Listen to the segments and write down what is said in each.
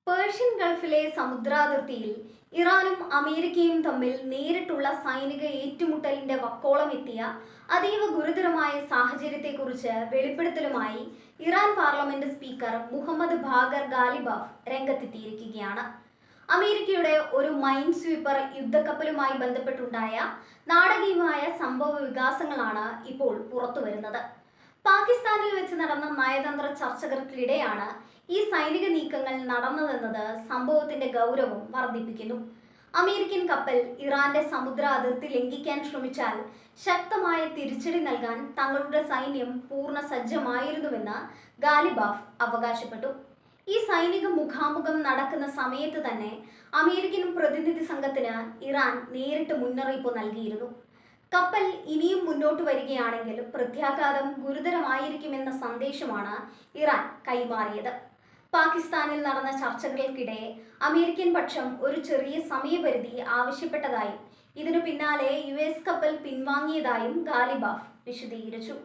Persian ഗൾഫിലെ സമുദ്രാതിർത്തിയിൽ ഇറാനും അമേരിക്കയും തമ്മിൽ നേരിട്ടുള്ള സൈനിക ഏറ്റുമുട്ടലിന്റെ വക്കോളമെത്തിയ അതീവ ഗുരുതരമായ സാഹചര്യത്തെക്കുറിച്ച് വെളിപ്പെടുത്തലുമായി Iran parliament speaker Mohammad Bagher Ghalibaf രംഗത്തെത്തിയിരിക്കുകയാണ്. അമേരിക്കയുടെ ഒരു മൈൻ സ്വീപ്പർ യുദ്ധക്കപ്പലുമായി ബന്ധപ്പെട്ടുണ്ടായ നാടകീയമായ സംഭവ വികാസങ്ങളാണ് ഇപ്പോൾ പുറത്തുവരുന്നത്. പാകിസ്ഥാനിൽ വെച്ച് നടന്ന നയതന്ത്ര ചർച്ചകൾക്കിടെയാണ് ഈ സൈനിക നീക്കങ്ങൾ നടന്നതെന്നത് സംഭവത്തിന്റെ ഗൗരവം വർദ്ധിപ്പിക്കുന്നു. അമേരിക്കൻ കപ്പൽ ഇറാന്റെ സമുദ്ര അതിർത്തി ലംഘിക്കാൻ ശ്രമിച്ചാൽ ശക്തമായ തിരിച്ചടി നൽകാൻ തങ്ങളുടെ സൈന്യം പൂർണ്ണ സജ്ജമായിരുന്നുവെന്ന് ഗാലിബാഫ് അവകാശപ്പെട്ടു. ഈ സൈനിക മുഖാമുഖം നടക്കുന്ന സമയത്ത് തന്നെ അമേരിക്കൻ പ്രതിനിധി സംഘത്തിന് ഇറാൻ നേരിട്ട് മുന്നറിയിപ്പ് നൽകിയിരുന്നു. കപ്പൽ ഇനിയും മുന്നോട്ട് വരികയാണെങ്കിൽ പ്രത്യാഘാതം ഗുരുതരമായിരിക്കുമെന്ന സന്ദേശമാണ് ഇറാൻ കൈമാറിയത്. പാകിസ്ഥാനിൽ നടന്ന ചർച്ചകൾക്കിടെ അമേരിക്കൻ പക്ഷം ഒരു ചെറിയ സമയപരിധി ആവശ്യപ്പെട്ടതായും ഇതിനു പിന്നാലെ US കപ്പൽ പിൻവാങ്ങിയതായും ഗാലിബാഫ് വിശദീകരിച്ചു.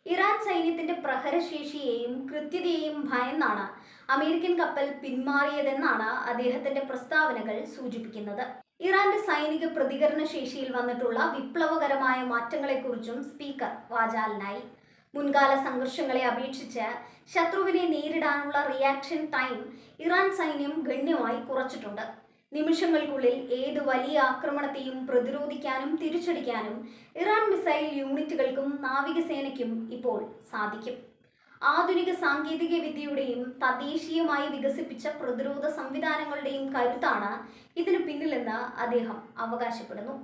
ഇറാൻ സൈന്യത്തിന്റെ പ്രഹരശേഷിയെയും കൃത്യതയെയും ഭയന്നാണ് അമേരിക്കൻ കപ്പൽ പിന്മാറിയതെന്നാണ് അദ്ദേഹത്തിന്റെ പ്രസ്താവനകൾ സൂചിപ്പിക്കുന്നത്. ഇറാന്റെ സൈനിക പ്രതികരണ ശേഷിയിൽ വന്നിട്ടുള്ള വിപ്ലവകരമായ മാറ്റങ്ങളെക്കുറിച്ചും സ്പീക്കർ വാചാലനായി. മുൻകാല സംഘർഷങ്ങളെ അപേക്ഷിച്ച് ശത്രുവിനെ നേരിടാനുള്ള റിയാക്ഷൻ ടൈം ഇറാൻ സൈന്യം ഗണ്യമായി കുറച്ചിട്ടുണ്ട്. നിമിഷങ്ങൾക്കുള്ളിൽ ഏത് വലിയ ആക്രമണത്തെയും പ്രതിരോധിക്കാനും തിരിച്ചടിക്കാനും ഇറാൻ മിസൈൽ യൂണിറ്റുകൾക്കും നാവികസേനയ്ക്കും ഇപ്പോൾ സാധിക്കും. ആധുനിക സാങ്കേതിക വിദ്യയുടെയും തദ്ദേശീയമായി വികസിപ്പിച്ച പ്രതിരോധ സംവിധാനങ്ങളുടെയും കരുത്താണ് ഇതിനു പിന്നിലെന്ന് അദ്ദേഹം അവകാശപ്പെടുന്നു.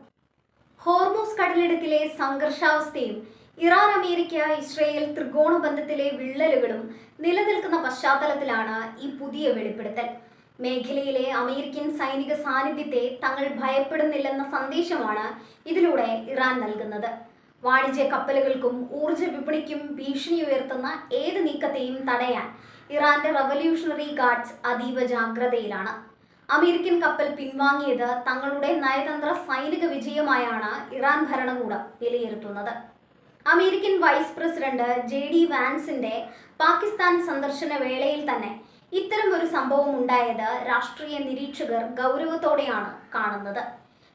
ഹോർമൂസ് കടലിടുക്കിലെ സംഘർഷാവസ്ഥയും ഇറാൻ അമേരിക്ക ഇസ്രയേൽ ത്രികോണ ബന്ധത്തിലെ വിള്ളലുകളും നിലനിൽക്കുന്ന പശ്ചാത്തലത്തിലാണ് ഈ പുതിയ വെളിപ്പെടുത്തൽ. മേഖലയിലെ അമേരിക്കൻ സൈനിക സാന്നിധ്യത്തെ തങ്ങൾ ഭയപ്പെടുന്നില്ലെന്ന സന്ദേശമാണ് ഇതിലൂടെ ഇറാൻ നൽകുന്നത്. വാണിജ്യ കപ്പലുകൾക്കും ഊർജ്ജ വിപണിക്കും ഭീഷണി ഉയർത്തുന്ന ഏത് നീക്കത്തെയും തടയാൻ ഇറാന്റെ റവല്യൂഷണറി ഗാർഡ്സ് അതീവ ജാഗ്രതയിലാണ്. അമേരിക്കൻ കപ്പൽ പിൻവാങ്ങിയത് തങ്ങളുടെ നയതന്ത്ര സൈനിക വിജയമായാണ് ഇറാൻ ഭരണകൂടം വിലയിരുത്തുന്നത്. അമേരിക്കൻ വൈസ് പ്രസിഡന്റ് JD വാൻസിന്റെ പാകിസ്ഥാൻ സന്ദർശന വേളയിൽ തന്നെ ഇത്തരം ഒരു സംഭവം ഉണ്ടായത് രാഷ്ട്രീയ നിരീക്ഷകർ ഗൗരവത്തോടെയാണ് കാണുന്നത്.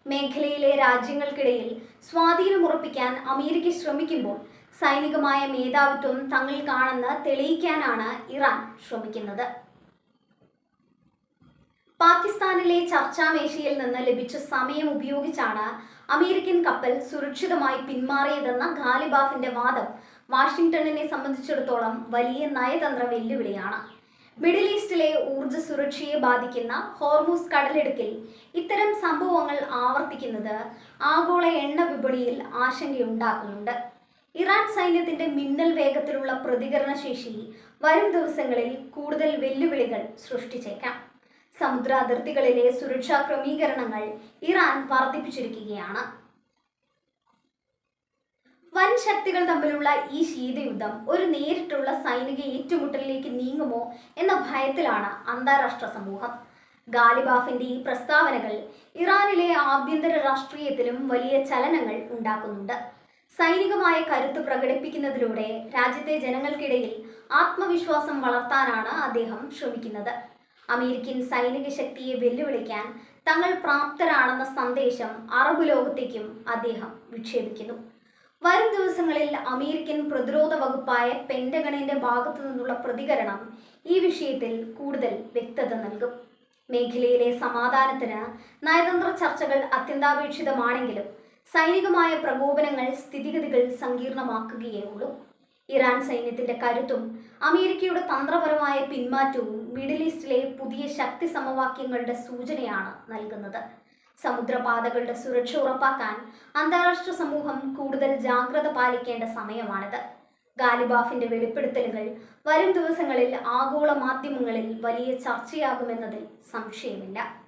മേഖലയിലെ രാജ്യങ്ങൾക്കിടയിൽ സ്വാധീനമുറപ്പിക്കാൻ അമേരിക്ക ശ്രമിക്കുമ്പോൾ സൈനികമായ മേധാവിത്വം തങ്ങൾക്കാണെന്ന് തെളിയിക്കാനാണ് ഇറാൻ ശ്രമിക്കുന്നത്. പാകിസ്ഥാനിലെ ചർച്ചാമേശയിൽ നിന്ന് ലഭിച്ച സമയം ഉപയോഗിച്ചാണ് അമേരിക്കൻ കപ്പൽ സുരക്ഷിതമായി പിന്മാറിയതെന്ന ഗാലിബാഫിന്റെ വാദം വാഷിംഗ്ടണിനെ സംബന്ധിച്ചിടത്തോളം വലിയ നയതന്ത്ര വെല്ലുവിളിയാണ്. മിഡിൽ ഈസ്റ്റിലെ ഊർജ്ജ സുരക്ഷയെ ബാധിക്കുന്ന ഹോർമൂസ് കടലിടുക്കിൽ ഇത്തരം സംഭവങ്ങൾ ആവർത്തിക്കുന്നത് ആഗോള എണ്ണ വിപണിയിൽ ആശങ്കയുണ്ടാക്കുന്നുണ്ട്. ഇറാൻ സൈന്യത്തിന്റെ മിന്നൽ വേഗത്തിലുള്ള പ്രതികരണശേഷി വരും ദിവസങ്ങളിൽ കൂടുതൽ വെല്ലുവിളികൾ സൃഷ്ടിച്ചേക്കാം. സമുദ്രാതിർത്തികളിലെ സുരക്ഷാ ക്രമീകരണങ്ങൾ ഇറാൻ വർദ്ധിപ്പിച്ചിരിക്കുകയാണ്. വൻ ശക്തികൾ തമ്മിലുള്ള ഈ ശീതയുദ്ധം ഒരു നേരിട്ടുള്ള സൈനിക ഏറ്റുമുട്ടലിലേക്ക് നീങ്ങുമോ എന്ന ഭയത്തിലാണ് അന്താരാഷ്ട്ര സമൂഹം. ഗാലിബാഫിന്റെ ഈ പ്രസ്താവനകൾ ഇറാനിലെ ആഭ്യന്തര രാഷ്ട്രീയത്തിലും വലിയ ചലനങ്ങൾ ഉണ്ടാക്കുന്നുണ്ട്. സൈനികമായ കരുത്ത് പ്രകടിപ്പിക്കുന്നതിലൂടെ രാജ്യത്തെ ജനങ്ങൾക്കിടയിൽ ആത്മവിശ്വാസം വളർത്താനാണ് അദ്ദേഹം ശ്രമിക്കുന്നത്. അമേരിക്കൻ സൈനിക ശക്തിയെ വെല്ലുവിളിക്കാൻ തങ്ങൾ പ്രാപ്തരാണെന്ന സന്ദേശം അറബ് ലോകത്തേക്കും അദ്ദേഹം വിക്ഷേപിക്കുന്നു. വരും ദിവസങ്ങളിൽ അമേരിക്കൻ പ്രതിരോധ വകുപ്പായ പെന്റഗണിന്റെ ഭാഗത്തു നിന്നുള്ള പ്രതികരണം ഈ വിഷയത്തിൽ കൂടുതൽ വ്യക്തത നൽകും. മേഖലയിലെ സമാധാനത്തിന് നയതന്ത്ര ചർച്ചകൾ അത്യന്താപേക്ഷിതമാണെങ്കിലും സൈനികമായ പ്രകോപനങ്ങൾ സ്ഥിതിഗതികൾ സങ്കീർണമാക്കുകയേ ഉള്ളൂ. ഇറാൻ സൈന്യത്തിന്റെ കരുത്തും അമേരിക്കയുടെ തന്ത്രപരമായ പിന്മാറ്റവും മിഡിൽ ഈസ്റ്റിലെ പുതിയ ശക്തി സമവാക്യങ്ങളുടെ സൂചനയാണ് നൽകുന്നത്. സമുദ്രപാതകളുടെ സുരക്ഷ ഉറപ്പാക്കാൻ അന്താരാഷ്ട്ര സമൂഹം കൂടുതൽ ജാഗ്രത പാലിക്കേണ്ട സമയമാണിത്. ഗാലിബാഫിന്റെ വെളിപ്പെടുത്തലുകൾ വരും ദിവസങ്ങളിൽ ആഗോള മാധ്യമങ്ങളിൽ വലിയ ചർച്ചയാകുമെന്നതിൽ സംശയമില്ല.